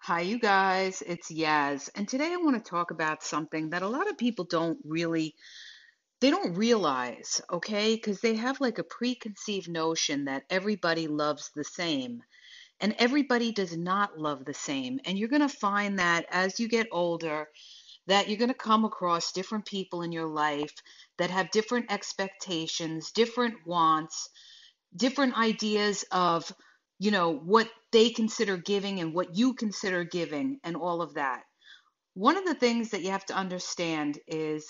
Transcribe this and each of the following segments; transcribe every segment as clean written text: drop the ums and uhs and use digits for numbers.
Hi, you guys. It's Yaz. And today I want to talk about something that a lot of people they don't realize, okay? Because they have like a preconceived notion that everybody loves the same. And everybody does not love the same. And you're going to find that as you get older, that you're going to come across different people in your life that have different expectations, different wants, different ideas of, what they consider giving and what you consider giving and all of that. One of the things that you have to understand is,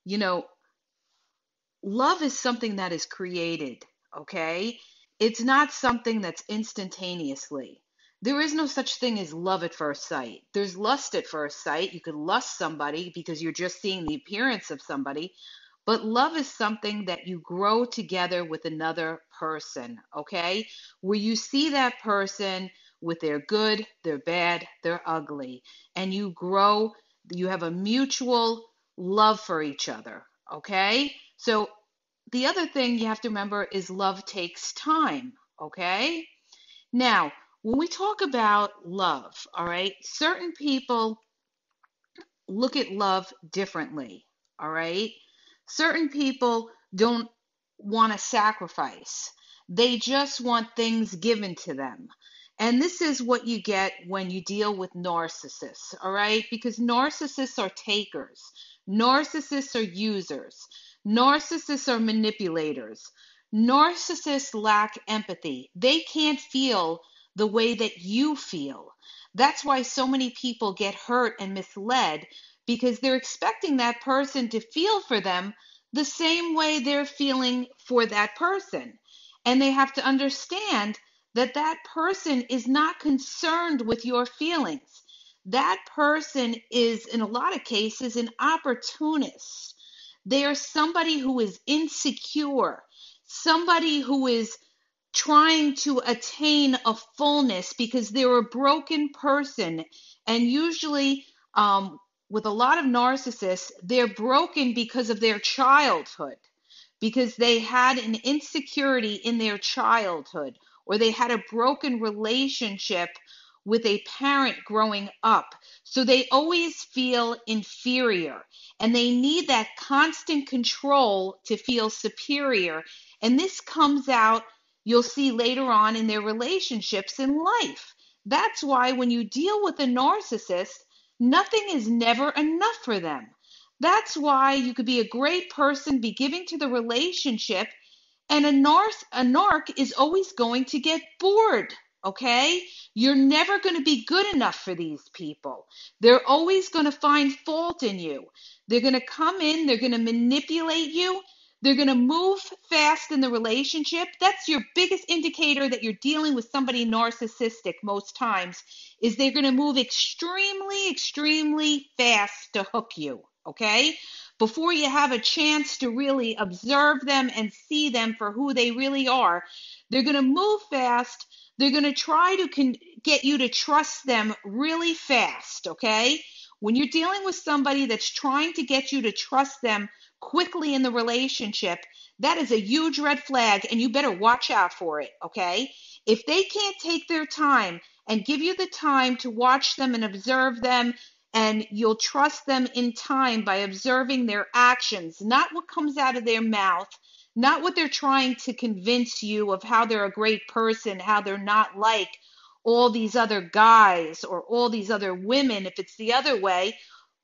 you know, love is something that is created, okay? It's not something that's instantaneously. There is no such thing as love at first sight. There's lust at first sight. You could lust somebody because you're just seeing the appearance of somebody, but love is something that you grow together with another person, okay? Where you see that person with their good, their bad, their ugly, and you grow, you have a mutual love for each other, okay? So the other thing you have to remember is love takes time, okay? Now, when we talk about love, all right, certain people look at love differently, all right? Certain people don't want to sacrifice. They just want things given to them. And this is what you get when you deal with narcissists, all right? Because narcissists are takers, narcissists are users, narcissists are manipulators. Narcissists lack empathy. They can't feel the way that you feel. That's why so many people get hurt and misled because they're expecting that person to feel for them the same way they're feeling for that person. And they have to understand that that person is not concerned with your feelings. That person is, in a lot of cases, an opportunist. They are somebody who is insecure, somebody who is trying to attain a fullness because they're a broken person. And usually, with a lot of narcissists, they're broken because of their childhood, because they had an insecurity in their childhood, or they had a broken relationship with a parent growing up. So they always feel inferior and they need that constant control to feel superior. And this comes out, you'll see later on in their relationships in life. That's why when you deal with a narcissist, nothing is never enough for them. That's why you could be a great person, be giving to the relationship, and a narc is always going to get bored, okay? You're never going to be good enough for these people. They're always going to find fault in you. They're going to come in, they're going to manipulate you, they're going to move fast in the relationship. That's your biggest indicator that you're dealing with somebody narcissistic most times, is they're going to move extremely, extremely fast to hook you, okay? Before you have a chance to really observe them and see them for who they really are, they're going to move fast. They're going to try to get you to trust them really fast, okay? When you're dealing with somebody that's trying to get you to trust them quickly in the relationship, that is a huge red flag, and you better watch out for it, okay? If they can't take their time and give you the time to watch them and observe them, and you'll trust them in time by observing their actions, not what comes out of their mouth, not what they're trying to convince you of how they're a great person, how they're not like all these other guys or all these other women, if it's the other way.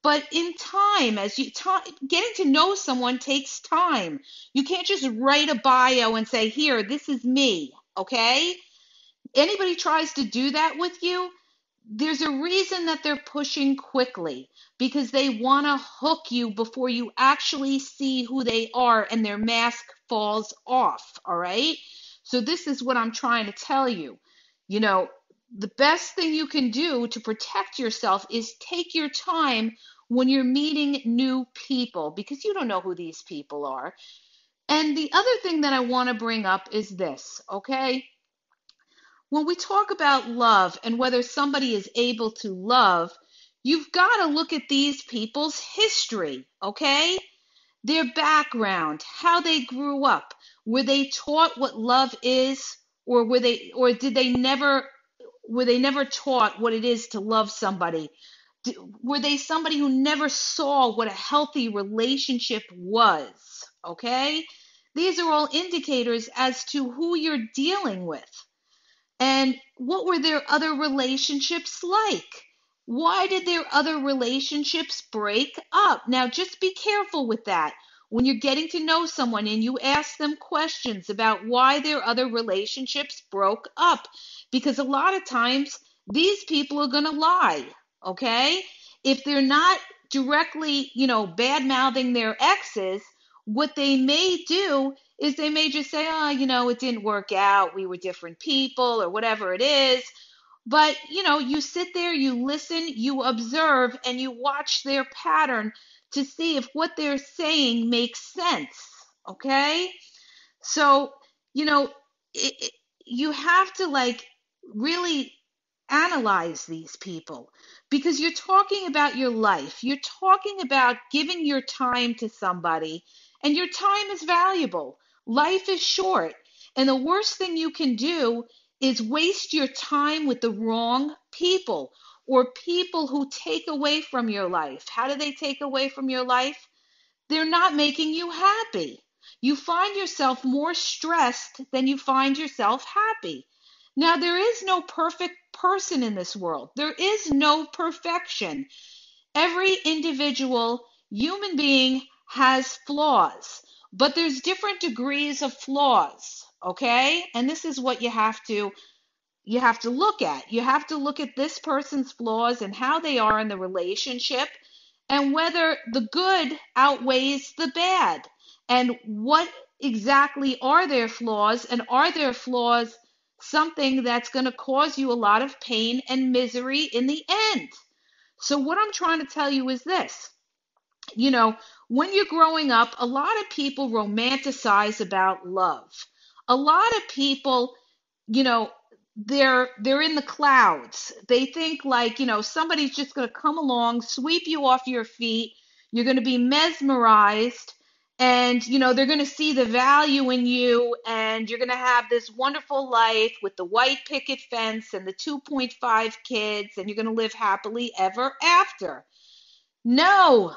But in time, getting to know someone takes time. You can't just write a bio and say, here, this is me, okay? Anybody tries to do that with you, there's a reason that they're pushing quickly, because they want to hook you before you actually see who they are and their mask falls off, all right? So this is what I'm trying to tell you. You know, the best thing you can do to protect yourself is take your time when you're meeting new people, because you don't know who these people are. And the other thing that I want to bring up is this, okay? When we talk about love and whether somebody is able to love, you've got to look at these people's history, okay? Their background, how they grew up. Were they taught what love is, or did they never were they never taught what it is to love somebody? Were they somebody who never saw what a healthy relationship was? Okay? These are all indicators as to who you're dealing with. And what were their other relationships like? Why did their other relationships break up? Now, just be careful with that. When you're getting to know someone and you ask them questions about why their other relationships broke up, because a lot of times these people are going to lie, okay? If they're not directly, bad mouthing their exes, what they may do is they may just say, oh, it didn't work out. We were different people or whatever it is. But, you sit there, you listen, you observe, and you watch their pattern to see if what they're saying makes sense. Okay? So, you know, you have to really analyze these people because you're talking about your life. You're talking about giving your time to somebody, and your time is valuable. Life is short, and the worst thing you can do is waste your time with the wrong people or people who take away from your life. How do they take away from your life? They're not making you happy. You find yourself more stressed than you find yourself happy. Now, there is no perfect person in this world. There is no perfection. Every individual human being has flaws, but there's different degrees of flaws, okay? And this is what you have to look at. You have to look at this person's flaws and how they are in the relationship and whether the good outweighs the bad. And what exactly are their flaws? And are their flaws something that's going to cause you a lot of pain and misery in the end? So, what I'm trying to tell you is this. You know, when you're growing up, a lot of people romanticize about love. A lot of people, you know, they're in the clouds. They think somebody's just going to come along, sweep you off your feet. You're going to be mesmerized and they're going to see the value in you and you're going to have this wonderful life with the white picket fence and the 2.5 kids and you're going to live happily ever after. No.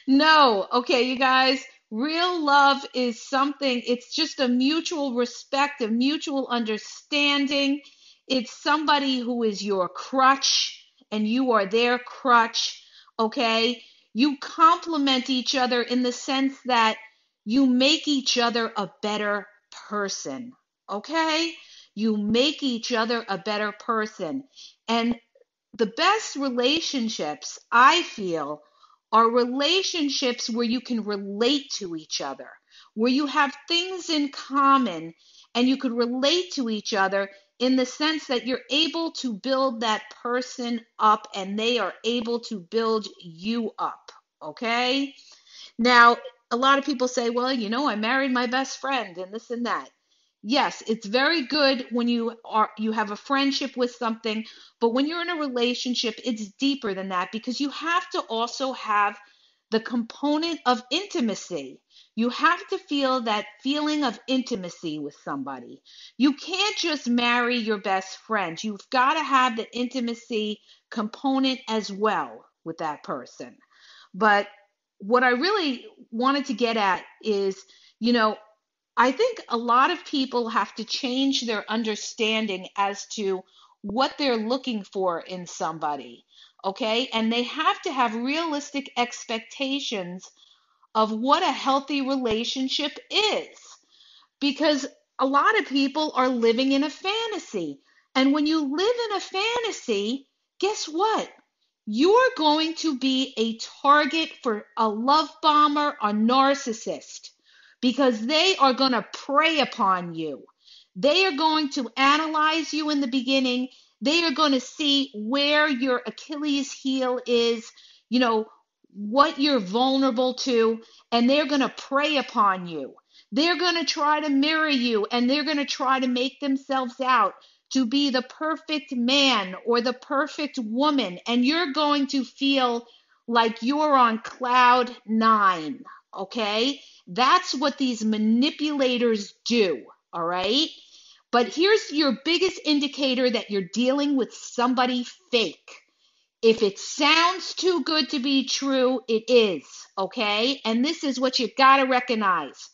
No. Okay, you guys, real love is something, it's just a mutual respect, a mutual understanding. It's somebody who is your crutch and you are their crutch. Okay? You complement each other in the sense that you make each other a better person. Okay? You make each other a better person. And the best relationships, I feel, are relationships where you can relate to each other, where you have things in common and you could relate to each other in the sense that you're able to build that person up and they are able to build you up. Okay? Now, a lot of people say, well, I married my best friend and this and that. Yes, it's very good when you have a friendship with something, but when you're in a relationship, it's deeper than that because you have to also have the component of intimacy. You have to feel that feeling of intimacy with somebody. You can't just marry your best friend. You've got to have the intimacy component as well with that person. But what I really wanted to get at is, I think a lot of people have to change their understanding as to what they're looking for in somebody, okay? And they have to have realistic expectations of what a healthy relationship is because a lot of people are living in a fantasy. And when you live in a fantasy, guess what? You're going to be a target for a love bomber, a narcissist, because they are going to prey upon you. They are going to analyze you in the beginning. They are going to see where your Achilles heel is, what you're vulnerable to, and they're going to prey upon you. They're going to try to mirror you, and they're going to try to make themselves out to be the perfect man or the perfect woman, and you're going to feel like you're on cloud nine, okay? That's what these manipulators do, all right? But here's your biggest indicator that you're dealing with somebody fake. If it sounds too good to be true, it is, okay? And this is what you gotta recognize.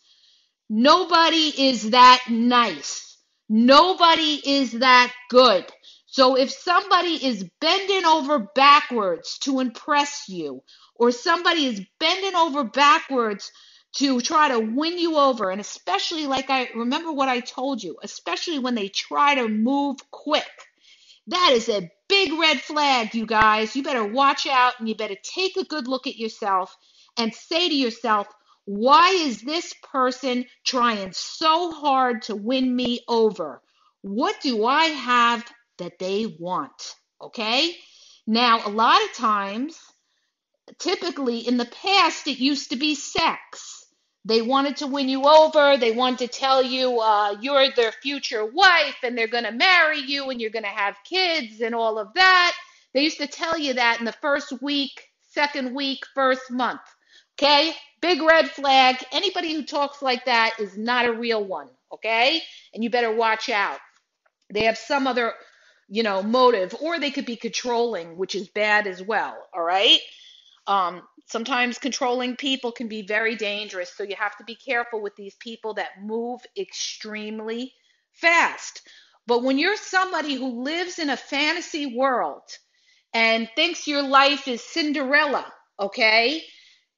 Nobody is that nice. Nobody is that good. So if somebody is bending over backwards to impress you, or somebody is bending over backwards to try to win you over, and especially like I remember what I told you, especially when they try to move quick, that is a big red flag, you guys. You better watch out and you better take a good look at yourself and say to yourself, why is this person trying so hard to win me over? What do I have that they want? Okay? Now, a lot of times, typically in the past, it used to be sex. They wanted to win you over. They wanted to tell you you're their future wife and they're going to marry you and you're going to have kids and all of that. They used to tell you that in the first week, second week, first month. Okay? Big red flag. Anybody who talks like that is not a real one. Okay? And you better watch out. They have some other, motive, or they could be controlling, which is bad as well. All right? Sometimes controlling people can be very dangerous, so you have to be careful with these people that move extremely fast. But when you're somebody who lives in a fantasy world and thinks your life is Cinderella, okay,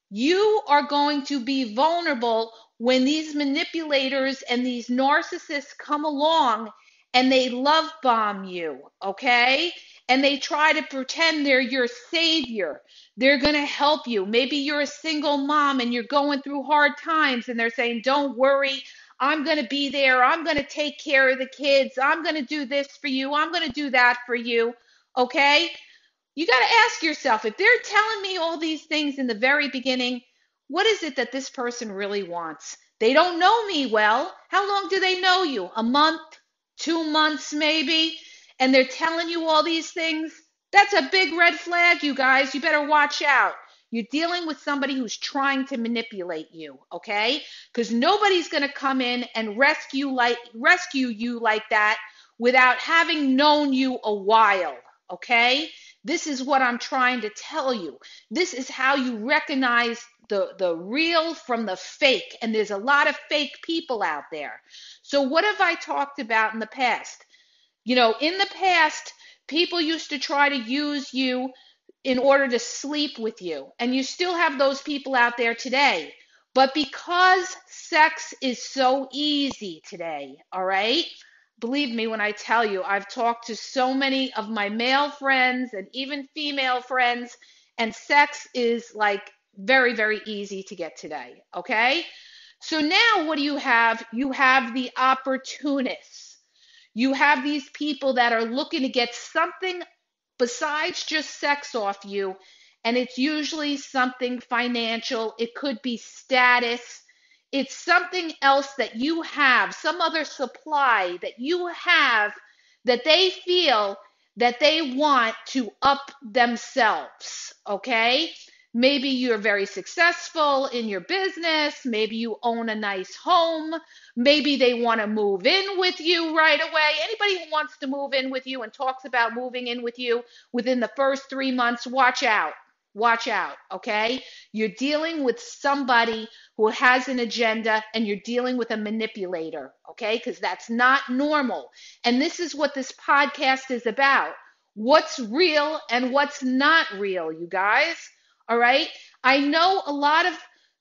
you are going to be vulnerable when these manipulators and these narcissists come along and they love bomb you, okay? And they try to pretend they're your savior. They're going to help you. Maybe you're a single mom and you're going through hard times and they're saying, don't worry, I'm going to be there. I'm going to take care of the kids. I'm going to do this for you. I'm going to do that for you, okay? You got to ask yourself, if they're telling me all these things in the very beginning, what is it that this person really wants? They don't know me well. How long do they know you? A month, 2 months maybe? And they're telling you all these things? That's a big red flag, you guys. You better watch out. You're dealing with somebody who's trying to manipulate you, okay? Because nobody's going to come in and rescue you like that without having known you a while, okay? This is what I'm trying to tell you. This is how you recognize the real from the fake. And there's a lot of fake people out there. So what have I talked about in the past? In the past, people used to try to use you in order to sleep with you. And you still have those people out there today. But because sex is so easy today, all right? Believe me when I tell you, I've talked to so many of my male friends and even female friends, and sex is like very, very easy to get today, okay? So now what do you have? You have the opportunists. You have these people that are looking to get something besides just sex off you, and it's usually something financial. It could be status. It's something else that you have, some other supply that you have that they feel that they want to up themselves, okay? Maybe you're very successful in your business. Maybe you own a nice home. Maybe they want to move in with you right away. Anybody who wants to move in with you and talks about moving in with you within the first 3 months, watch out. Watch out, okay? You're dealing with somebody who has an agenda and you're dealing with a manipulator, okay? Because that's not normal. And this is what this podcast is about. What's real and what's not real, you guys, all right? I know a lot of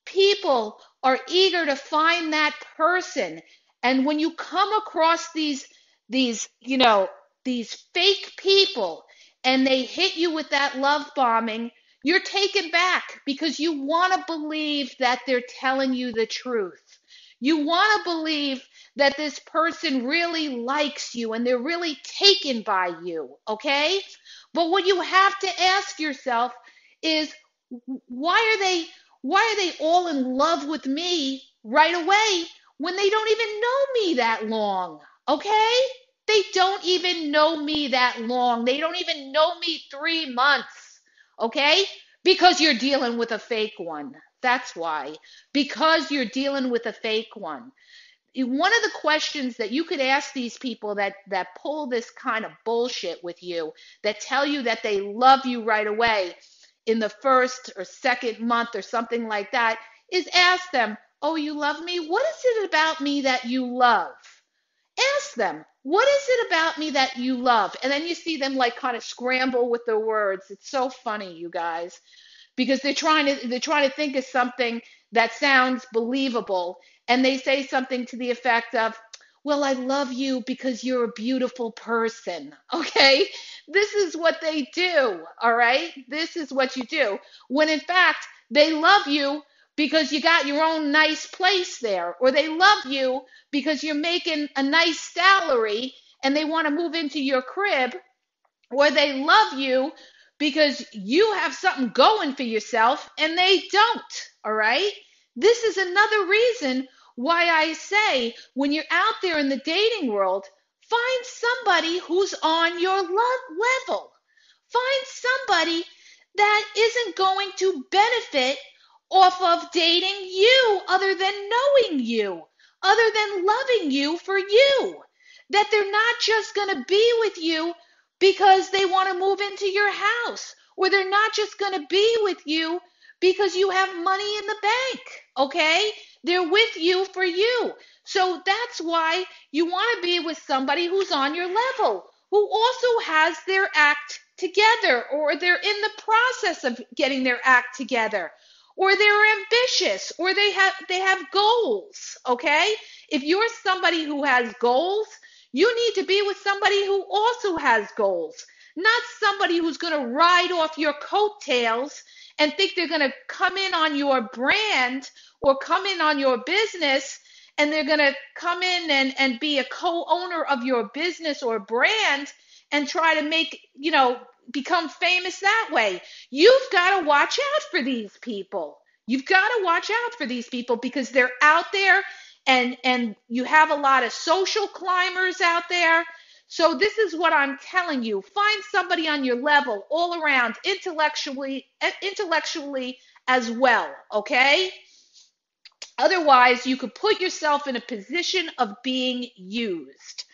people are eager to find that person. And when you come across these fake people and they hit you with that love bombing, you're taken back because you want to believe that they're telling you the truth. You want to believe that this person really likes you and they're really taken by you, okay? But what you have to ask yourself is, why are they all in love with me right away when they don't even know me that long, okay? They don't even know me that long. They don't even know me 3 months, okay? Because you're dealing with a fake one. That's why. Because you're dealing with a fake one. one of the questions that you could ask these people that pull this kind of bullshit with you, that tell you that they love you right away in the first or second month or something like that, is ask them, "Oh, you love me? What is it about me that you love?" Ask them, "What is it about me that you love?" And then you see them like kind of scramble with their words. It's so funny, you guys, because they're trying to think of something that sounds believable, and they say something to the effect of, "Well, I love you because you're a beautiful person." Okay? This is what they do, all right? This is what you do. When in fact, they love you because you got your own nice place there, or they love you because you're making a nice salary and they want to move into your crib, or they love you because you have something going for yourself and they don't. All right? This is another reason why I say, when you're out there in the dating world, find somebody who's on your level. Find somebody that isn't going to benefit off of dating you, other than knowing you, other than loving you for you. That they're not just going to be with you because they want to move into your house, or they're not just going to be with you because you have money in the bank, okay? They're with you for you. So that's why you want to be with somebody who's on your level, who also has their act together, or they're in the process of getting their act together, or they're ambitious, or they have goals, okay? If you're somebody who has goals, you need to be with somebody who also has goals, not somebody who's going to ride off your coattails and think they're going to come in on your brand or come in on your business, and they're going to come in and be a co-owner of your business or brand and try to become famous that way. You've got to watch out for these people. You've got to watch out for these people because they're out there, and you have a lot of social climbers out there. So this is what I'm telling you. Find somebody on your level all around, intellectually as well, okay? Otherwise, you could put yourself in a position of being used.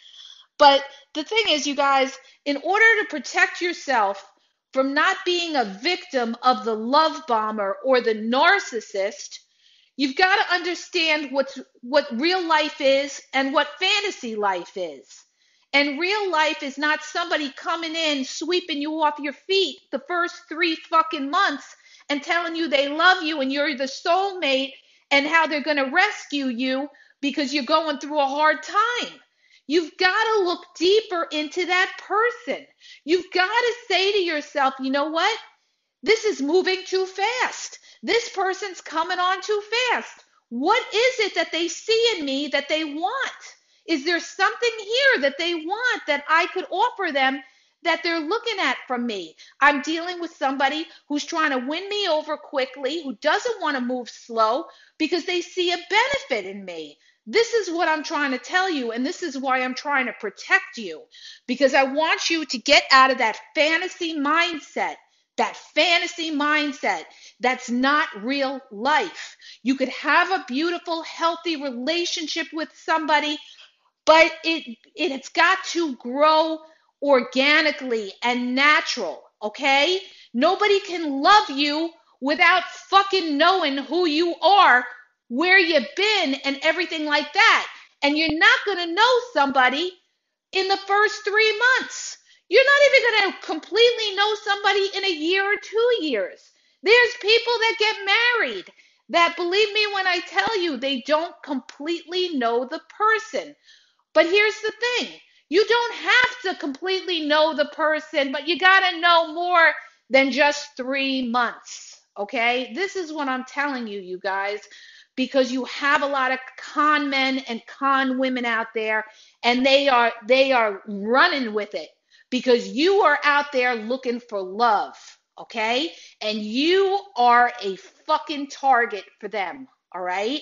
But the thing is, you guys, in order to protect yourself from not being a victim of the love bomber or the narcissist, you've got to understand what real life is and what fantasy life is. And real life is not somebody coming in, sweeping you off your feet the first 3 fucking months and telling you they love you and you're the soulmate, and how they're going to rescue you because you're going through a hard time. You've got to look deeper into that person. You've got to say to yourself, "You know what? This is moving too fast. This person's coming on too fast. What is it that they see in me that they want? Is there something here that they want that I could offer them that they're looking at from me?" I'm dealing with somebody who's trying to win me over quickly, who doesn't want to move slow because they see a benefit in me. This is what I'm trying to tell you, and this is why I'm trying to protect you, because I want you to get out of that fantasy mindset. That fantasy mindset that's not real life. You could have a beautiful, healthy relationship with somebody, but it's got to grow organically and natural, okay? Nobody can love you without fucking knowing who you are, where you've been, and everything like that. And you're not going to know somebody in the first 3 months. You're not even going to completely know somebody in a year or 2 years. There's people that get married that, believe me when I tell you, they don't completely know the person. But here's the thing. You don't have to completely know the person, but you got to know more than just 3 months. Okay? This is what I'm telling you, you guys, because you have a lot of con men and con women out there, and they are running with it because you are out there looking for love, okay? And you are a fucking target for them, all right?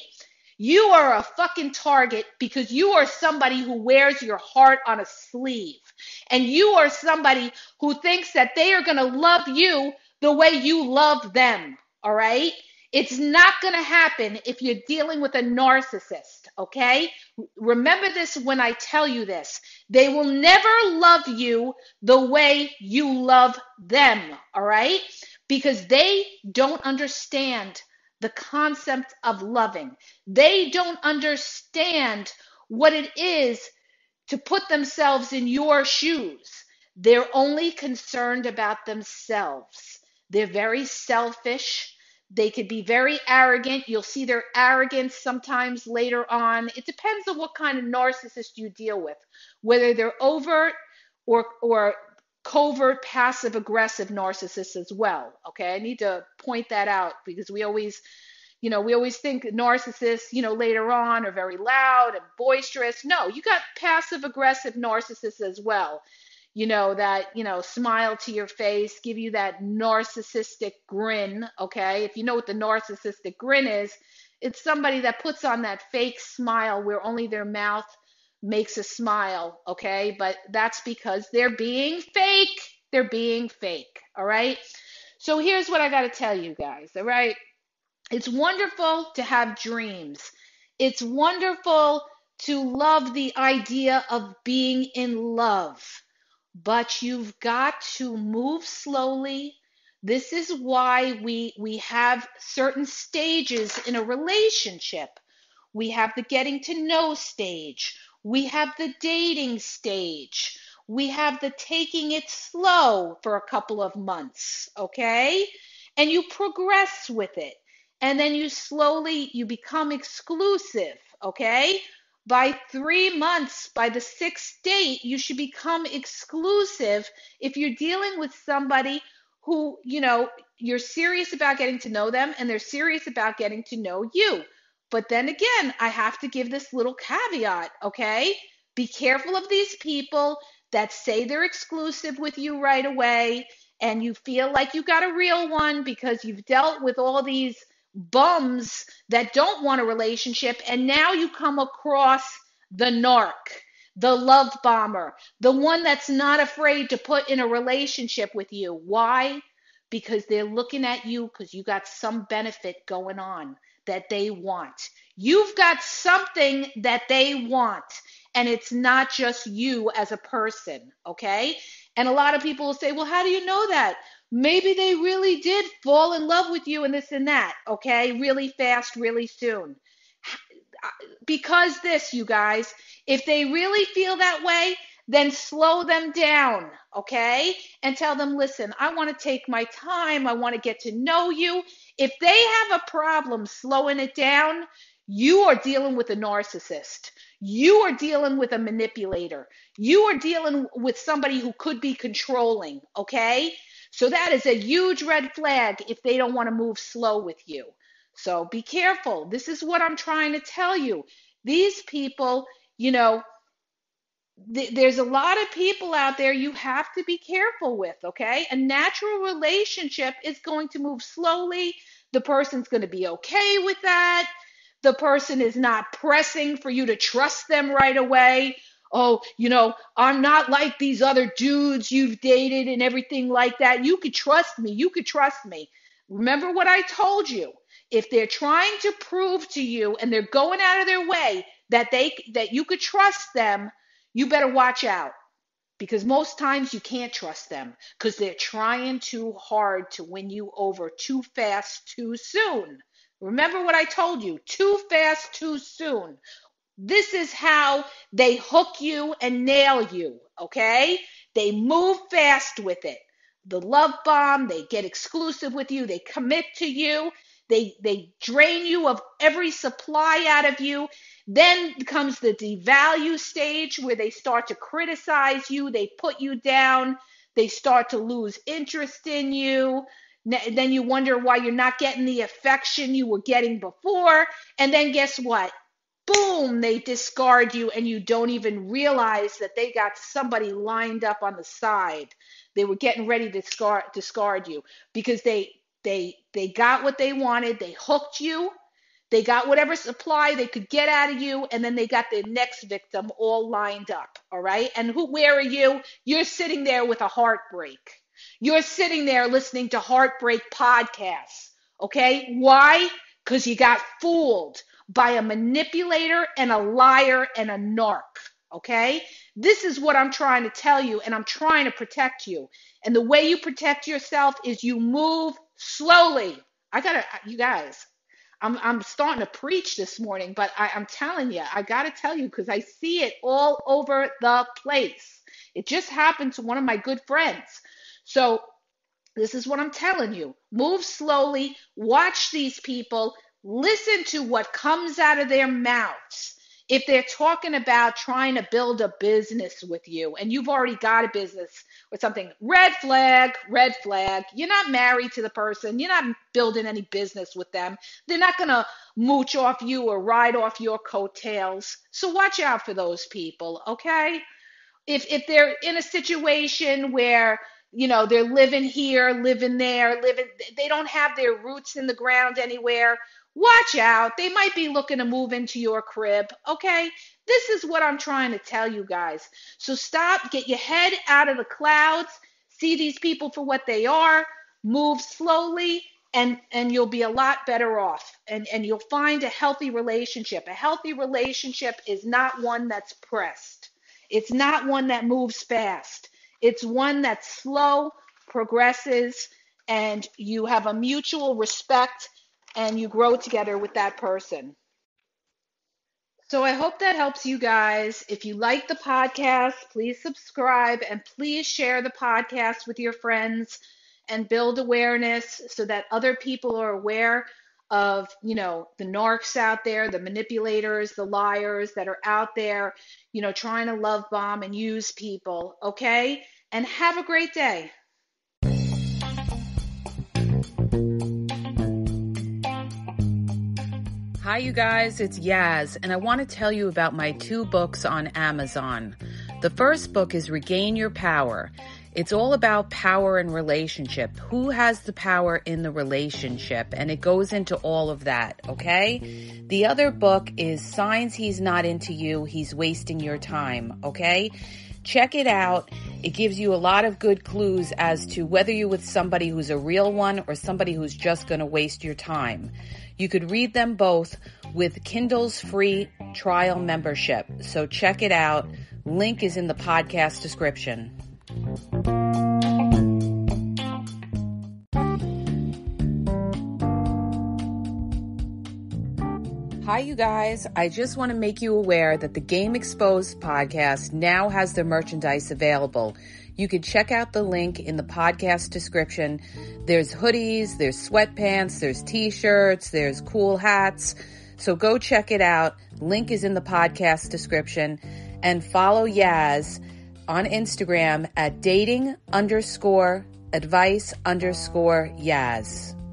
You are a fucking target because you are somebody who wears your heart on a sleeve. And you are somebody who thinks that they are going to love you the way you love them. All right? It's not going to happen if you're dealing with a narcissist. okay? Remember this when I tell you this. They will never love you the way you love them, all right? Because they don't understand the concept of loving. They don't understand what it is to put themselves in your shoes. They're only concerned about themselves. They're very selfish. They could be very arrogant. You'll see their arrogance sometimes later on. It depends on what kind of narcissist you deal with, whether they're overt or covert passive aggressive narcissists as well. Okay, I need to point that out because we always think narcissists, later on are very loud and boisterous. No, you got passive aggressive narcissists as well. That, smile to your face, give you that narcissistic grin. Okay. If you know what the narcissistic grin is, it's somebody that puts on that fake smile where only their mouth makes a smile. Okay. But that's because they're being fake. They're being fake. All right. So here's what I got to tell you guys. All right. It's wonderful to have dreams. It's wonderful to love the idea of being in love, but you've got to move slowly. This is why we have certain stages in a relationship. We have the getting to know stage. We have the dating stage. We have the taking it slow for a couple of months, okay? And you progress with it. And then you become exclusive, okay? By 3 months, by the sixth date, you should become exclusive if you're dealing with somebody who, you're serious about getting to know them and they're serious about getting to know you. But then again, I have to give this little caveat, okay? Be careful of these people that say they're exclusive with you right away and you feel like you got a real one because you've dealt with all these bums that don't want a relationship, and now you come across the narc, the love bomber, the one that's not afraid to put in a relationship with you. Why? Because they're looking at you because you got some benefit going on that they want. You've got something that they want, and it's not just you as a person, okay? And a lot of people will say, well, how do you know that? Maybe they really did fall in love with you and this and that, okay? Really fast, really soon. Because this, you guys, if they really feel that way, then slow them down, okay? And tell them, listen, I want to take my time. I want to get to know you. If they have a problem slowing it down, you are dealing with a narcissist. You are dealing with a manipulator. You are dealing with somebody who could be controlling, okay? So that is a huge red flag if they don't want to move slow with you. So be careful. This is what I'm trying to tell you. These people, there's a lot of people out there you have to be careful with, okay? A natural relationship is going to move slowly. The person's going to be okay with that. The person is not pressing for you to trust them right away. Oh, I'm not like these other dudes you've dated and everything like that. You could trust me. You could trust me. Remember what I told you. If they're trying to prove to you and they're going out of their way that you could trust them, you better watch out, because most times you can't trust them because they're trying too hard to win you over too fast, too soon. Remember what I told you, too fast, too soon. This is how they hook you and nail you, okay? They move fast with it. The love bomb, they get exclusive with you, they commit to you, they drain you of every supply out of you. Then comes the devalue stage where they start to criticize you, they put you down, they start to lose interest in you. Then you wonder why you're not getting the affection you were getting before. And then guess what? Boom, they discard you and you don't even realize that they got somebody lined up on the side. They were getting ready to discard you because they got what they wanted. They hooked you. They got whatever supply they could get out of you, and then they got their next victim all lined up, all right? And where are you? You're sitting there with a heartbreak. You're sitting there listening to heartbreak podcasts, okay? Why? Because you got fooled. by a manipulator and a liar and a narc. Okay? This is what I'm trying to tell you, and I'm trying to protect you. And the way you protect yourself is you move slowly. You guys, I'm starting to preach this morning, but I'm telling you, I got to tell you because I see it all over the place. It just happened to one of my good friends. So this is what I'm telling you. Move slowly, watch these people, listen to what comes out of their mouths. If they're talking about trying to build a business with you and you've already got a business or something, red flag, red flag. You're not married to the person. You're not building any business with them. They're not going to mooch off you or ride off your coattails. So watch out for those people, okay? If they're in a situation where they're living here, living there, they don't have their roots in the ground anywhere, watch out. They might be looking to move into your crib, okay? This is what I'm trying to tell you guys. So stop, get your head out of the clouds, see these people for what they are, move slowly, and you'll be a lot better off. And you'll find a healthy relationship. A healthy relationship is not one that's pressed. It's not one that moves fast. It's one that's slow, progresses, and you have a mutual respect and you grow together with that person. So I hope that helps you guys. If you like the podcast, please subscribe and please share the podcast with your friends and build awareness so that other people are aware of, the narcs out there, the manipulators, the liars that are out there, trying to love bomb and use people, okay? And have a great day. Hi, you guys, it's Yaz, and I want to tell you about my 2 books on Amazon. The first book is Regain Your Power. It's all about power and relationship. Who has the power in the relationship? And it goes into all of that, okay? The other book is Signs He's Not Into You, He's Wasting Your Time, okay? Check it out. It gives you a lot of good clues as to whether you're with somebody who's a real one or somebody who's just going to waste your time. You could read them both with Kindle's free trial membership. So check it out. Link is in the podcast description. Hi, you guys. I just want to make you aware that the Game Exposed podcast now has their merchandise available. You can check out the link in the podcast description. There's hoodies, there's sweatpants, there's t-shirts, there's cool hats. So go check it out. Link is in the podcast description. And follow Yaz on Instagram at dating_advice_Yaz.